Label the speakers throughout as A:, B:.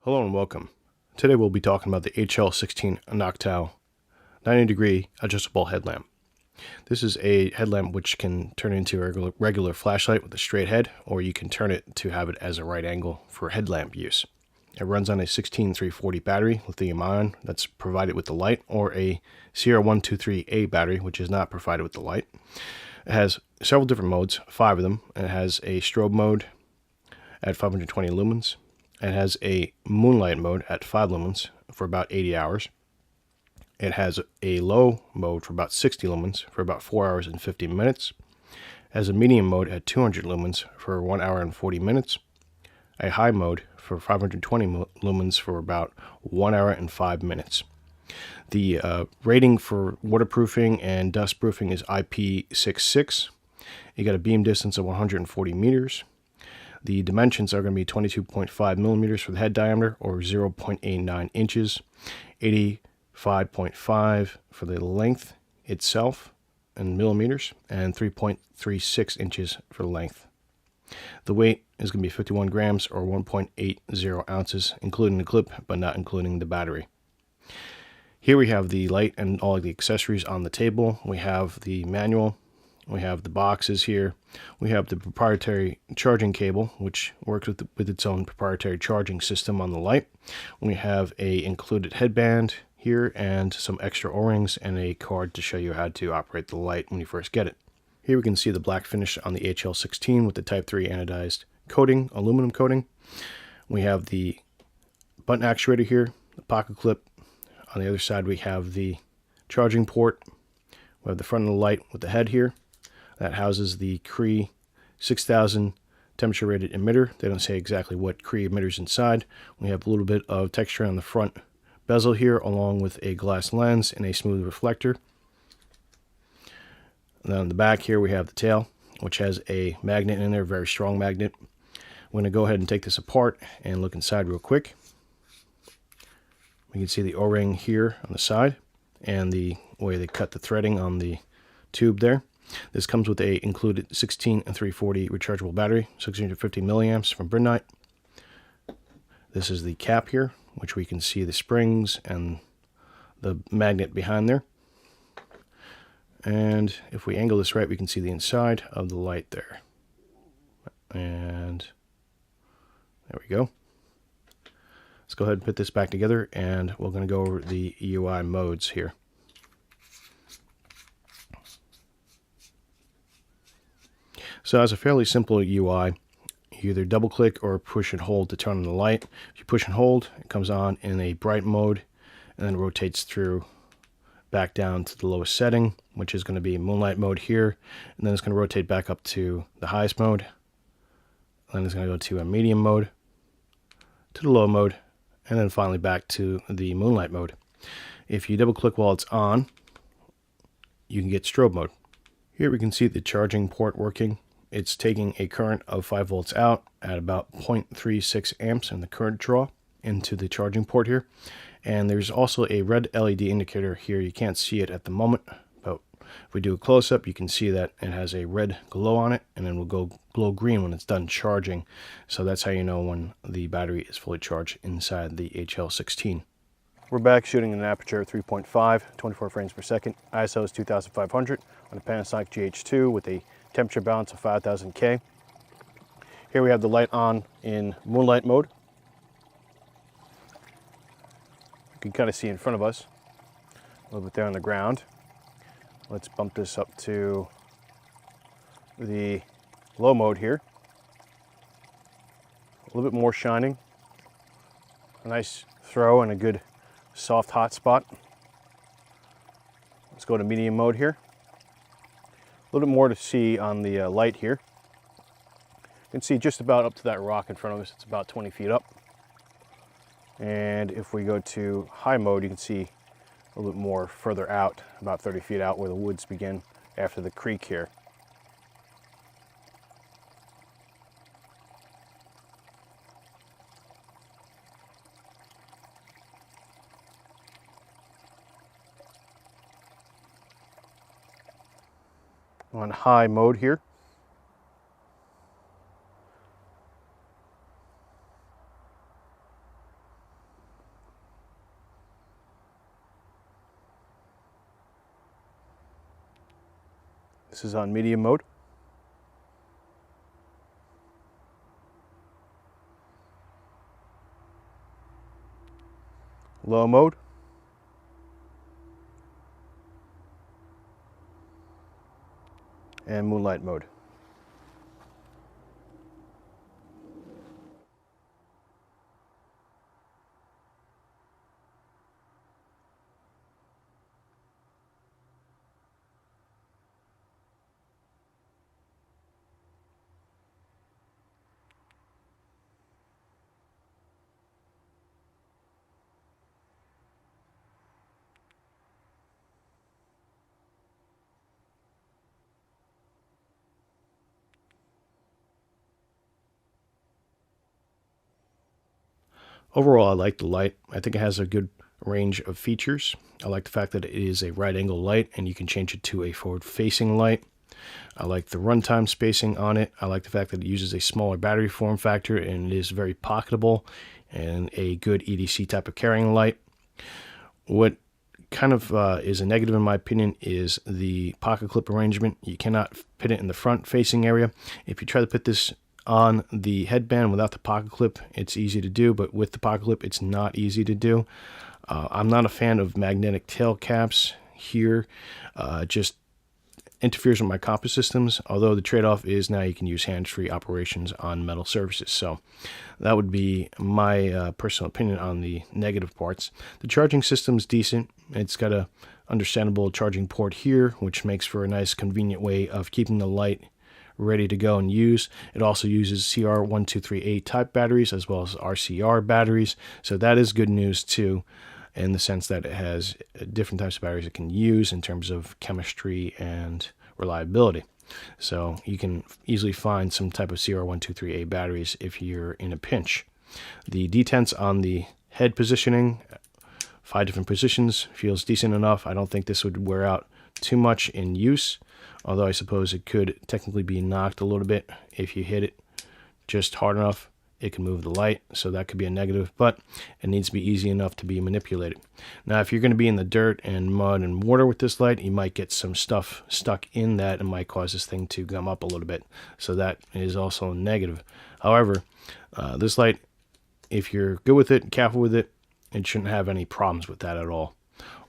A: Hello and welcome. Today we'll be talking about the Hl16 Noctua 90-degree adjustable headlamp. This is a headlamp which can turn into a regular flashlight with a straight head, or you can turn it to have it as a right angle for headlamp use. It runs on a 16340 battery, lithium-ion, that's provided with the light, or a CR123A battery, which is not provided with the light. It has several different modes, 5 of them. It has a strobe mode at 520 lumens. It has a Moonlight Mode at 5 lumens for about 80 hours. It has a low mode for about 60 lumens for about 4 hours and 50 minutes. It has a medium mode at 200 lumens for 1 hour and 40 minutes. A high mode for 520 lumens for about 1 hour and 5 minutes. The rating for waterproofing and dustproofing is IP66. You got a beam distance of 140 meters. The dimensions are going to be 22.5 millimeters for the head diameter, or 0.89 inches, 85.5 for the length itself in millimeters, and 3.36 inches for the length. The weight is going to be 51 grams, or 1.80 ounces, including the clip, but not including the battery. Here we have the light and all of the accessories on the table. We have the manual. We have the boxes here. We have the proprietary charging cable, which works with its own proprietary charging system on the light. We have a included headband here and some extra O-rings and a card to show you how to operate the light when you first get it. Here we can see the black finish on the Hl16 with the Type 3 anodized coating, aluminum coating. We have the button actuator here, the pocket clip. On the other side we have the charging port. We have the front of the light with the head here. That houses the Cree 6000 temperature rated emitter. They don't say exactly what Cree emitter's inside. We have a little bit of texture on the front bezel here, along with a glass lens and a smooth reflector. And then on the back here we have the tail, which has a magnet in there, a very strong magnet. We're going to go ahead and take this apart and look inside real quick. We can see the O-ring here on the side and the way they cut the threading on the tube there. This comes with a included 16340 rechargeable battery, 650 milliamps from Brinyte. This is the cap here, which we can see the springs and the magnet behind there. And if we angle this right, we can see the inside of the light there. And there we go. Let's go ahead and put this back together, and we're going to go over the UI modes here. So it's a fairly simple UI. You either double click or push and hold to turn on the light. If you push and hold, it comes on in a bright mode and then rotates through back down to the lowest setting, which is going to be Moonlight Mode here. And then it's going to rotate back up to the highest mode. Then it's going to go to a medium mode, to the low mode, and then finally back to the Moonlight Mode. If you double click while it's on, you can get strobe mode. Here we can see the charging port working. It's taking a current of 5 volts out at about 0.36 amps in the current draw into the charging port here. And there's also a red LED indicator here. You can't see it at the moment, but if we do a close-up, you can see that it has a red glow on it, and then will go glow green when it's done charging. So that's how you know when the battery is fully charged inside the Hl16. We're back shooting an aperture of 3.5, 24 frames per second. ISO is 2500 on a Panasonic GH2 with a temperature balance of 5000 K. Here we have the light on in Moonlight Mode. You can kind of see in front of us, a little bit there on the ground. Let's bump this up to the low mode here. A little bit more shining. A nice throw and a good soft hot spot. Let's go to medium mode here. A little bit more to see on the light here. You can see just about up to that rock in front of us. It's about 20 feet up. And if we go to high mode, you can see a little bit more further out, about 30 feet out where the woods begin after the creek here. On high mode here, This is on medium mode. Low mode. And Moonlight Mode. Overall, I like the light. I think it has a good range of features. I like the fact that it is a right angle light and you can change it to a forward facing light. I like the runtime spacing on it. I like the fact that it uses a smaller battery form factor and it is very pocketable and a good EDC type of carrying light. What kind of is a negative in my opinion is the pocket clip arrangement. You cannot put it in the front facing area. If you try to put this on the headband without the pocket clip, it's easy to do, but with the pocket clip, it's not easy to do. I'm not a fan of magnetic tail caps here. Just interferes with my compass systems, although the trade-off is now you can use hands-free operations on metal surfaces. So that would be my personal opinion on the negative parts. The charging system's decent. It's got a understandable charging port here, which makes for a nice convenient way of keeping the light ready to go and use. It also uses CR1238 type batteries as well as RCR batteries, so that is good news too, in the sense that it has different types of batteries it can use in terms of chemistry and reliability. So you can easily find some type of CR1238 batteries if you're in a pinch. The detents on the head positioning, 5 different positions, feels decent enough. I don't think this would wear out too much in use, although I suppose it could technically be knocked a little bit. If you hit it just hard enough, it can move the light, so that could be a negative, but it needs to be easy enough to be manipulated. Now, if you're going to be in the dirt and mud and water with this light, you might get some stuff stuck in that and might cause this thing to gum up a little bit, so that is also a negative. However, this light, if you're good with it, careful with it, it shouldn't have any problems with that at all.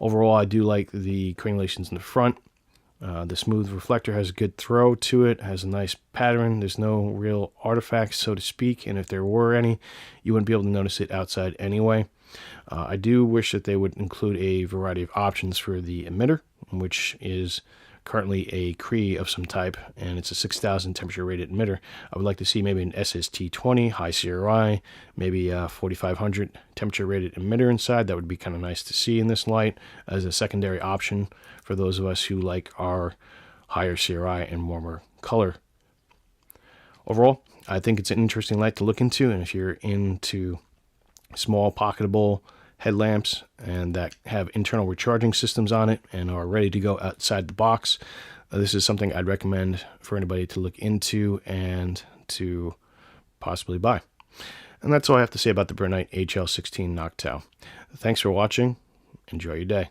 A: Overall, I do like the crenulations in the front. The smooth reflector has a good throw to it, has a nice pattern. There's no real artifacts, so to speak, and if there were any, you wouldn't be able to notice it outside anyway. I do wish that they would include a variety of options for the emitter, which is currently a Cree of some type, and it's a 6000 temperature rated emitter. I would like to see maybe an SST20, high CRI, maybe a 4500 temperature rated emitter inside. That would be kind of nice to see in this light as a secondary option for those of us who like our higher CRI and warmer color. Overall, I think it's an interesting light to look into, and if you're into small pocketable headlamps and that have internal recharging systems on it and are ready to go outside the box, this is something I'd recommend for anybody to look into and to possibly buy. And that's all I have to say about the Brinyte Hl16 Noctua. Thanks for watching. Enjoy your day.